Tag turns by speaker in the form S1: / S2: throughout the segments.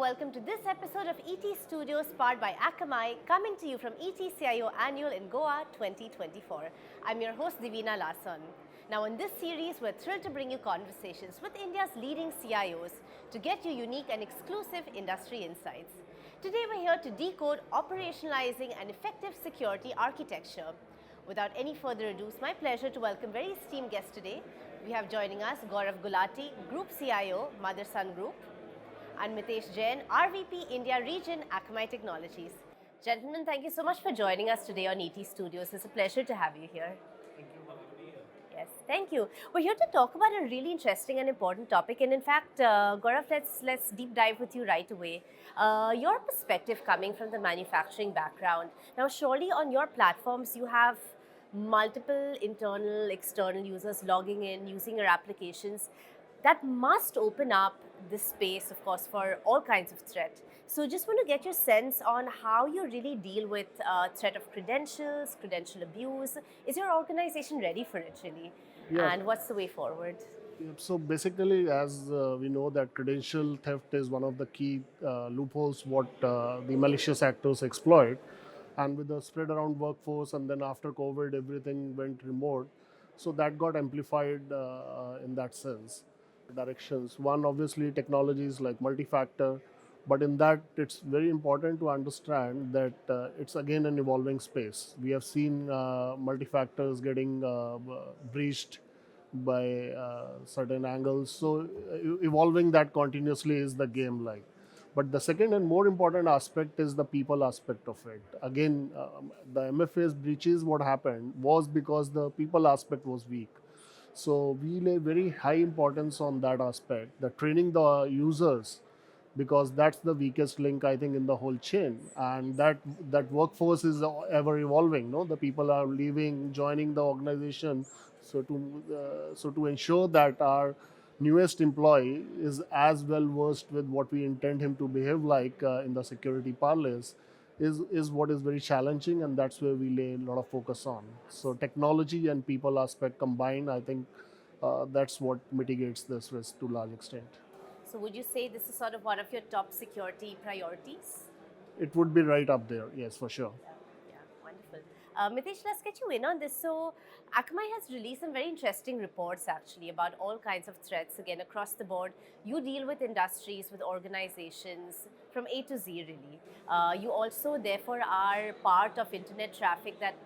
S1: welcome to this episode of ET Studios powered by Akamai, coming to you from ET CIO Annual in Goa 2024. I'm your host Divina Lason. Now in this series, we're thrilled to bring you conversations with India's leading CIOs to get you unique and exclusive industry insights. Today we're here to decode operationalizing an effective security architecture. Without any further ado, it's my pleasure to welcome very esteemed guests today. We have joining us Gaurav Gulati, Group CIO, Motherson Group, and Mitesh Jain, RVP India Region, Akamai Technologies. Gentlemen, thank you so much for joining us today on ET Studios. It's a pleasure to have you here.
S2: Thank you for having me here.
S1: Yes, thank you. We're here to talk about a really interesting and important topic. And in fact, Gaurav, let's deep dive with you right away. Your perspective coming from the manufacturing background. Now, surely on your platforms, you have multiple internal, external users logging in, using your applications. That must open up this space, of course, for all kinds of threat. So just want to get your sense on how you really deal with threat of credentials, credential abuse. Is your organization ready for it, really?
S3: Yeah.
S1: And what's the way forward?
S3: So basically, as we know that credential theft is one of the key loopholes what the malicious actors exploit. And with the spread around workforce and then after COVID, everything went remote. So that got amplified in that sense. Directions. One, obviously, technologies like multi-factor. But in that, it's very important to understand that it's again an evolving space. We have seen multi-factors getting breached by certain angles. So evolving that continuously is the game like. But the second and more important aspect is the people aspect of it. Again, the MFA's breaches, what happened was because the people aspect was weak. So we lay very high importance on that aspect, the training the users, because that's the weakest link I think in the whole chain, and that workforce is ever evolving. No, the people are leaving, joining the organization. So to ensure that our newest employee is as well versed with what we intend him to behave like in the security parlance is what is very challenging, and that's where we lay a lot of focus on. So technology and people aspect combined, I think that's what mitigates this risk to large extent.
S1: So would you say this is sort of one of your top security priorities?
S3: It would be right up there, yes, for sure.
S1: Yeah, wonderful. Mitesh, let's get you in on this. So, Akamai has released some very interesting reports actually about all kinds of threats, again, across the board. You deal with industries, with organizations from A to Z, really. You also, therefore, are part of internet traffic that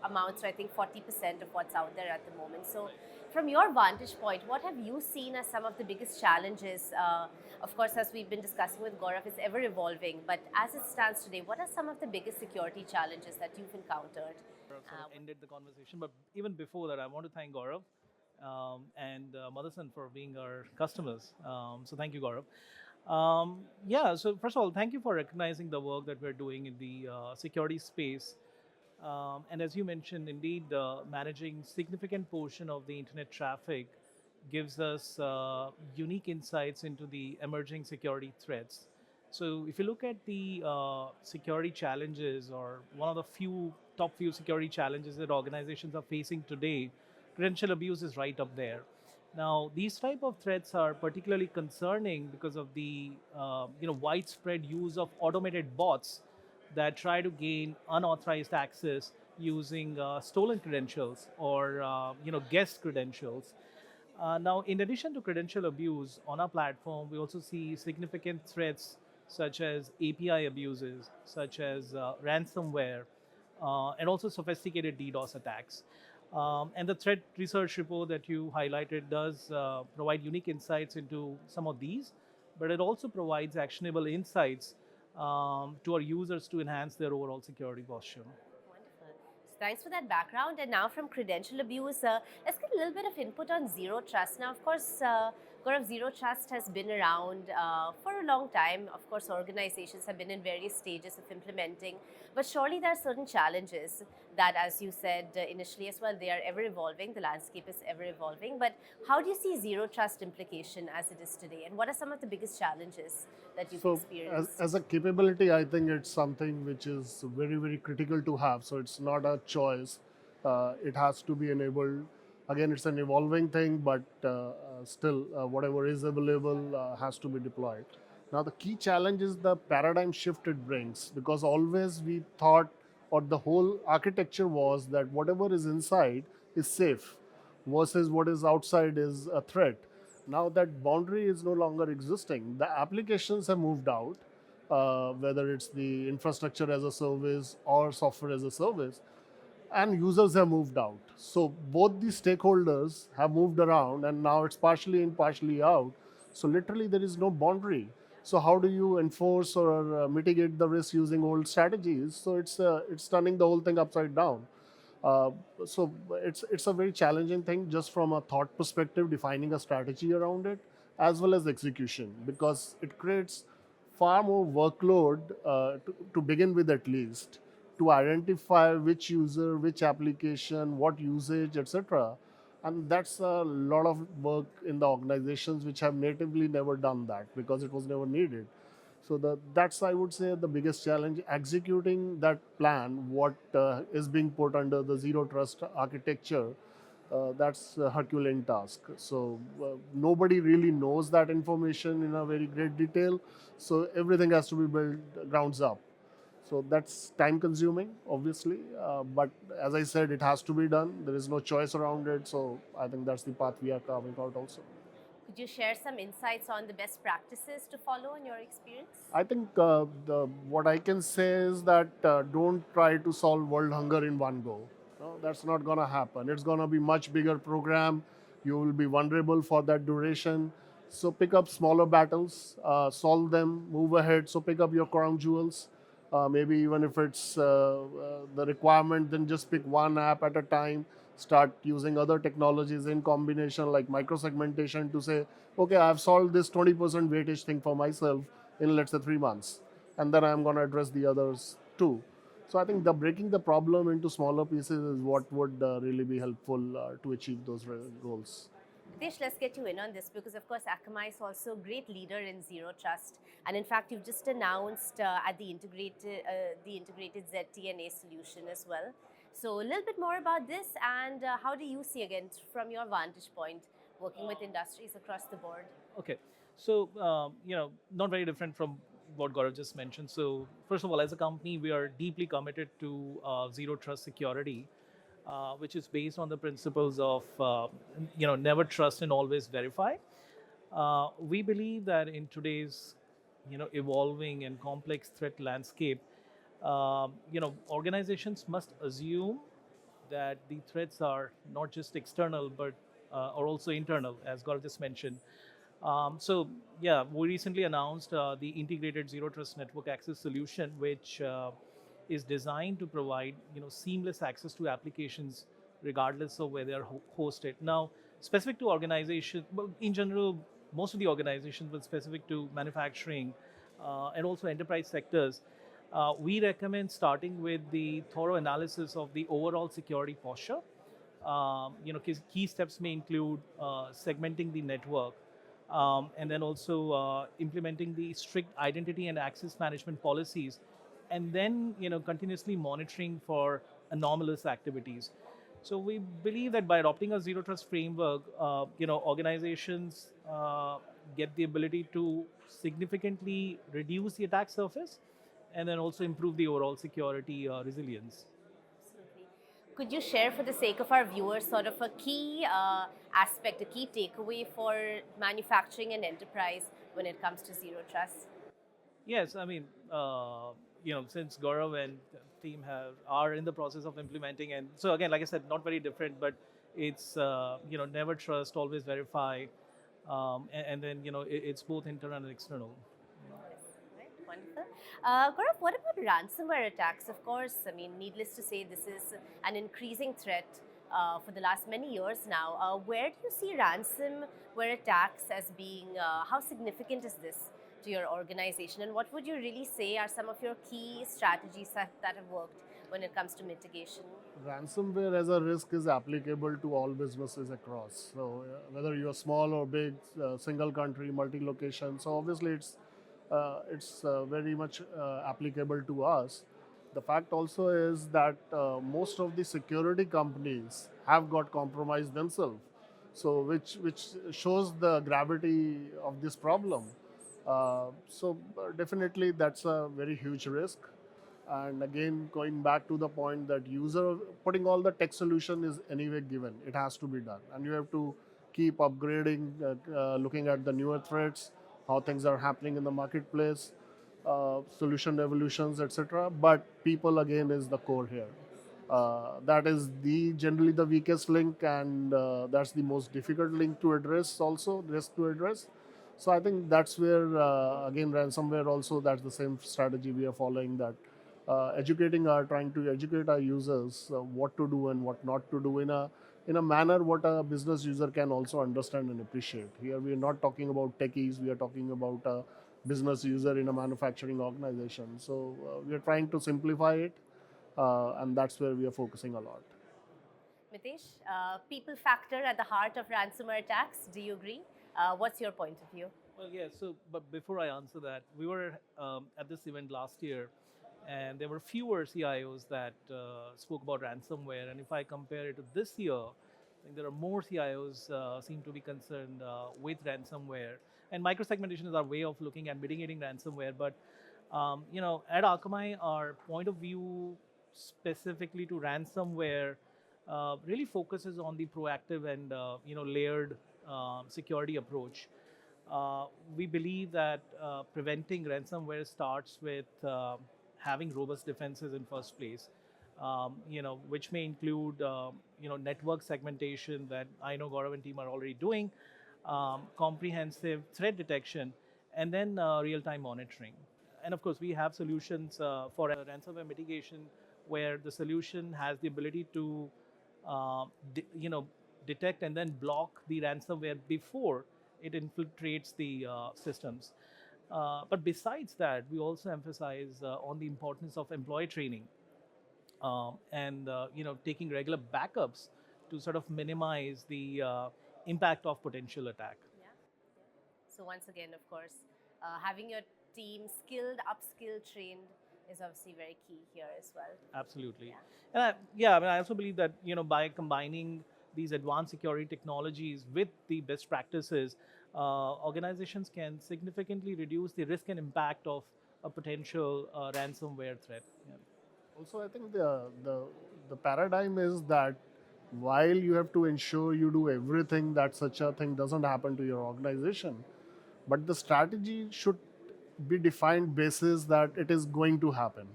S1: amounts to, I think, 40% of what's out there at the moment. So, from your vantage point, what have you seen as some of the biggest challenges? Of course, as we've been discussing with Gaurav, it's ever evolving. But as it stands today, what are some of the biggest security challenges that you've encountered?
S2: Sort of ended the conversation, but even before that, I want to thank Gaurav and Motherson for being our customers. So thank you, Gaurav. So first of all, thank you for recognizing the work that we're doing in the security space. And as you mentioned, indeed, managing significant portion of the internet traffic gives us unique insights into the emerging security threats. So if you look at the security challenges, or one of the top few security challenges that organizations are facing today, credential abuse is right up there. Now, these type of threats are particularly concerning because of the widespread use of automated bots that try to gain unauthorized access using stolen credentials or guest credentials. Now, in addition to credential abuse on our platform, we also see significant threats such as API abuses, such as ransomware, and also sophisticated DDoS attacks. And the threat research report that you highlighted does provide unique insights into some of these, but it also provides actionable insights to our users to enhance their overall security posture.
S1: Wonderful. So thanks for that background. And now from credential abuse, let's get a little bit of input on zero trust. Now, of course, Gaurav, zero trust has been around for a long time. Of course, organizations have been in various stages of implementing, but surely there are certain challenges that, as you said initially as well, they are ever evolving. The landscape is ever evolving. But how do you see zero trust implication as it is today? And what are some of the biggest challenges that you've experienced?
S3: As a capability, I think it's something which is very, very critical to have. So it's not a choice. It has to be enabled. Again, it's an evolving thing, but still, whatever is available has to be deployed. Now, the key challenge is the paradigm shift it brings, because always we thought, or the whole architecture was that whatever is inside is safe versus what is outside is a threat. Now that boundary is no longer existing. The applications have moved out, whether it's the infrastructure as a service or software as a service, and users have moved out. So both the stakeholders have moved around, and now it's partially in, partially out. So literally, there is no boundary. So how do you enforce or mitigate the risk using old strategies? So it's turning the whole thing upside down. Uh, so it's a very challenging thing just from a thought perspective, defining a strategy around it, as well as execution, because it creates far more workload to begin with, at least, to identify which user, which application, what usage, etc. And that's a lot of work in the organizations which have natively never done that because it was never needed. So that's, I would say, the biggest challenge, executing that plan, what is being put under the zero trust architecture. That's a Herculean task. So nobody really knows that information in a very great detail. So everything has to be built grounds up. So that's time consuming, obviously. But as I said, it has to be done. There is no choice around it. So I think that's the path we are carving out also.
S1: Could you share some insights on the best practices to follow in your experience?
S3: I think what I can say is that don't try to solve world hunger in one go. No, that's not going to happen. It's going to be much bigger program. You will be vulnerable for that duration. So pick up smaller battles, solve them, move ahead. So pick up your crown jewels. Maybe even if it's the requirement, then just pick one app at a time. Start using other technologies in combination, like microsegmentation, to say, okay, I've solved this 20% weightage thing for myself in, let's say, 3 months, and then I'm going to address the others too. So I think the breaking the problem into smaller pieces is what would really be helpful to achieve those goals.
S1: Mitesh, let's get you in on this because, of course, Akamai is also a great leader in zero trust, and in fact, you've just announced at the integrated ZTNA solution as well. So, a little bit more about this, and how do you see, again, from your vantage point, working with industries across the board?
S2: Okay, so not very different from what Gaurav just mentioned. So first of all, as a company, we are deeply committed to zero trust security, which is based on the principles of never trust and always verify. We believe that in today's evolving and complex threat landscape, organizations must assume that the threats are not just external but are also internal, as Gaurav just mentioned. So yeah, we recently announced the integrated zero trust network access solution, which is designed to provide seamless access to applications regardless of where they are hosted. Now, specific to organizations, well, in general, most of the organizations, but specific to manufacturing and also enterprise sectors, we recommend starting with the thorough analysis of the overall security posture. Key steps may include segmenting the network, and then also implementing the strict identity and access management policies, and then continuously monitoring for anomalous activities. So we believe that by adopting a zero trust framework, organizations get the ability to significantly reduce the attack surface, and then also improve the overall security resilience.
S1: Absolutely. Could you share, for the sake of our viewers, sort of a key aspect, a key takeaway for manufacturing and enterprise when it comes to zero trust?
S2: Yes, I mean, since Gaurav and team are in the process of implementing, and so again, like I said, not very different, but it's never trust, always verify, and then it's both internal and external.
S1: Yes, right, wonderful. Gaurav, what about ransomware attacks? Of course, I mean, needless to say, this is an increasing threat for the last many years now. Where do you see ransomware attacks as being, how significant is this to your organization? And what would you really say are some of your key strategies that have worked when it comes to mitigation?
S3: Ransomware as a risk is applicable to all businesses across. So whether you're small or big, single country, multi-location. So obviously it's very much applicable to us. The fact also is that most of the security companies have got compromised themselves. So which shows the gravity of this problem. Definitely that's a very huge risk. And again, going back to the point that user putting all the tech solution is anyway given. It has to be done, and you have to keep upgrading, looking at the newer threats, how things are happening in the marketplace, solution evolutions, etc. But people again is the core here. That is the generally the weakest link, and that's the most difficult link to address. Also, risk to address. So I think that's where again ransomware also that's the same strategy we are following, that trying to educate our users what to do and what not to do in a manner what a business user can also understand and appreciate. Here we are not talking about techies, we are talking about a business user in a manufacturing organization. So we are trying to simplify it, and that's where we are focusing a lot.
S1: Mitesh, people factor at the heart of ransomware attacks. Do you agree? What's your point of view?
S2: Well, yeah. So, but before I answer that, we were at this event last year, and there were fewer CIOs that spoke about ransomware. And if I compare it to this year, I think there are more CIOs seem to be concerned with ransomware. And microsegmentation is our way of looking at mitigating ransomware. But at Akamai, our point of view specifically to ransomware really focuses on the proactive and layered security approach. We believe that preventing ransomware starts with having robust defenses in first place, which may include network segmentation that I know Gaurav and team are already doing, comprehensive threat detection, and then real-time monitoring. And of course, we have solutions for ransomware mitigation where the solution has the ability to detect and then block the ransomware before it infiltrates the systems. But besides that, we also emphasize on the importance of employee training and taking regular backups to sort of minimize the impact of potential attack.
S1: Yeah. So once again, of course, having your team skilled, upskilled, trained is obviously very key here as well.
S2: Absolutely.
S1: Yeah.
S2: And I also believe that by combining these advanced security technologies with the best practices, organizations can significantly reduce the risk and impact of a potential ransomware threat. Yeah.
S3: Also, I think the paradigm is that while you have to ensure you do everything that such a thing doesn't happen to your organization, but the strategy should be defined basis that it is going to happen,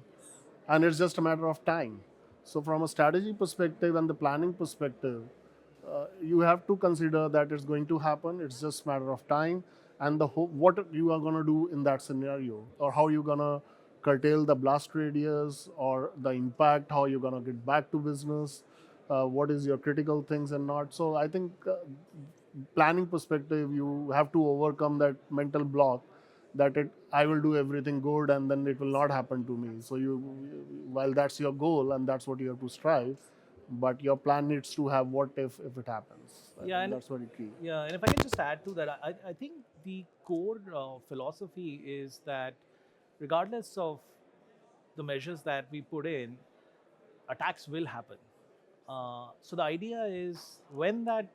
S3: and it's just a matter of time. So, from a strategy perspective and the planning perspective, you have to consider that it's going to happen. It's just a matter of time, and what you are going to do in that scenario, or how you're going to curtail the blast radius or the impact, how you're going to get back to business, what is your critical things and not. So I think planning perspective, you have to overcome that mental block that I will do everything good and then it will not happen to me. So while that's your goal and that's what you have to strive, but your plan needs to have what if it happens. I
S2: Yeah,
S3: think
S2: and
S3: that's very key.
S2: yeah, and if I can just add to that, I think the core philosophy is that regardless of the measures that we put in, attacks will happen. So the idea is when that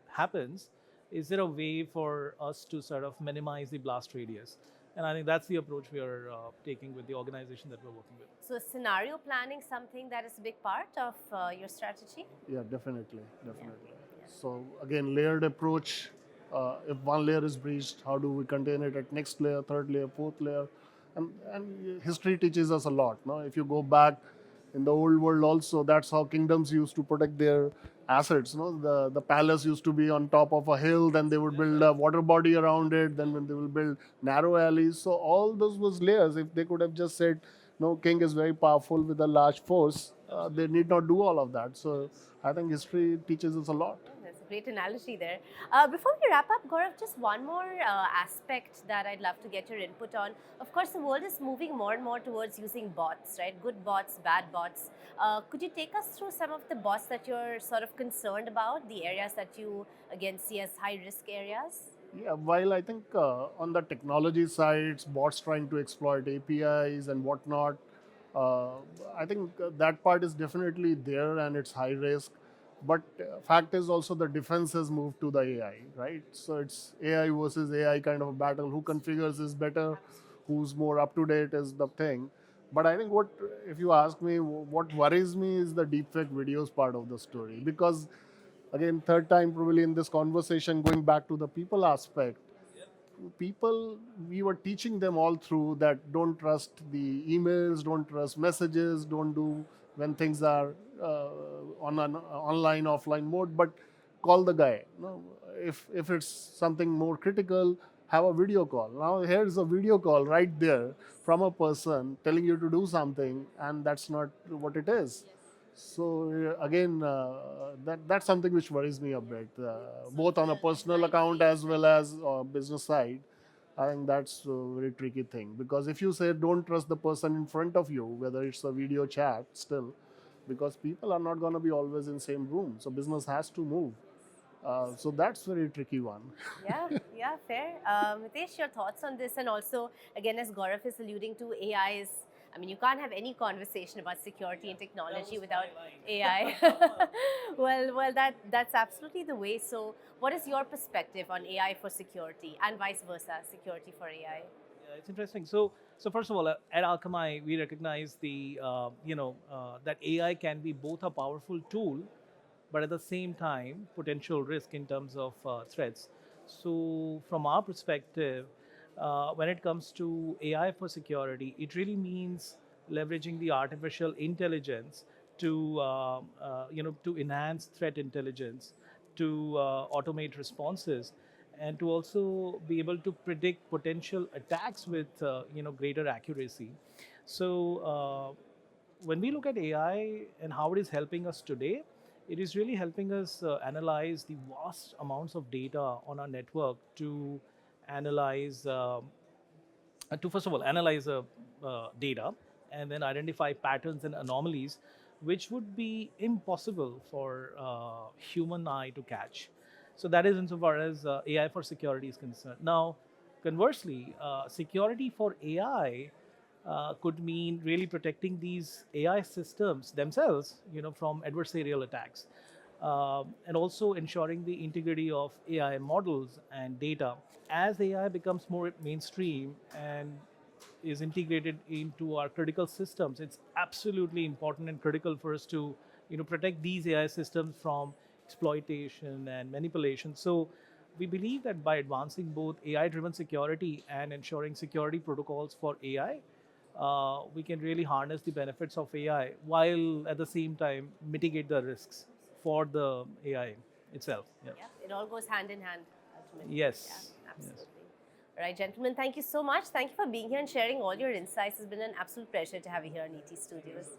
S2: happens, is there a way for us to sort of minimize the blast radius? And I think that's the approach we are taking with the organization that we're working with.
S1: So scenario planning something that is a big part of your strategy?
S3: Yeah, definitely.
S1: Yeah.
S3: So again, layered approach. If one layer is breached, how do we contain it at next layer, third layer, fourth layer? And history teaches us a lot. No, if you go back in the old world, also that's how kingdoms used to protect their assets. No, the palace used to be on top of a hill. Then they would build a water body around it. Then when they will build narrow alleys. So all those was layers. If they could have just said, no, king is very powerful with a large force, they need not do all of that. So I think history teaches us a lot.
S1: That's a great analogy there. Before we wrap up, Gaurav, just one more aspect that I'd love to get your input on. Of course, the world is moving more and more towards using bots, right? Good bots, bad bots. Could you take us through some of the bots that you're sort of concerned about, the areas that you, again, see as high-risk areas?
S3: Yeah, while I think on the technology sides, bots trying to exploit APIs and whatnot, uh, I think that part is definitely there and it's high risk. But fact is also the defense has moved to the AI, right? So it's AI versus AI kind of a battle. Who configures is better, who's more up to date is the thing. But I think if you ask me, what worries me is the deepfake videos part of the story. Because again, third time probably in this conversation, going back to the people aspect, people, we were teaching them all through that don't trust the emails, don't trust messages, don't do when things are on an online offline mode, but call the guy. No, if it's something more critical, have a video call. Now here's a video call right there from a person telling you to do something, and that's not what it is. So again, that's something which worries me a bit, both on a personal account as well as business side. I think that's a very tricky thing, because if you say don't trust the person in front of you, whether it's a video chat, still, because people are not going to be always in same room, so business has to move. So that's very tricky one.
S1: Yeah, yeah, fair. Mitesh, your thoughts on this, and also, again, as Gaurav is alluding to, AI is. I mean, you can't have any conversation about security and technology without AI. Well, that's absolutely the way. So, what is your perspective on AI for security, and vice versa, security for AI?
S2: Yeah, it's interesting. So first of all, at Akamai, we recognize that AI can be both a powerful tool, but at the same time, potential risk in terms of threats. So from our perspective, when it comes to AI for security, it really means leveraging the artificial intelligence to enhance threat intelligence, to automate responses, and to also be able to predict potential attacks with greater accuracy. So when we look at AI and how it is helping us today, it is really helping us analyze the vast amounts of data on our network to analyze to first of all analyze data and then identify patterns and anomalies which would be impossible for human eye to catch. So that is insofar as AI for security is concerned. Now, conversely, security for AI could mean really protecting these AI systems themselves, from adversarial attacks, and also ensuring the integrity of AI models and data. As AI becomes more mainstream and is integrated into our critical systems, it's absolutely important and critical for us to, protect these AI systems from exploitation and manipulation. So we believe that by advancing both AI-driven security and ensuring security protocols for AI, we can really harness the benefits of AI while at the same time mitigate the risks for the AI itself. Yeah.
S1: Yeah, it all goes hand in hand, ultimately.
S2: Yes.
S1: Yeah,
S2: Yes.
S1: absolutely. All right, gentlemen, thank you so much. Thank you for being here and sharing all your insights. It's been an absolute pleasure to have you here on ET Studios.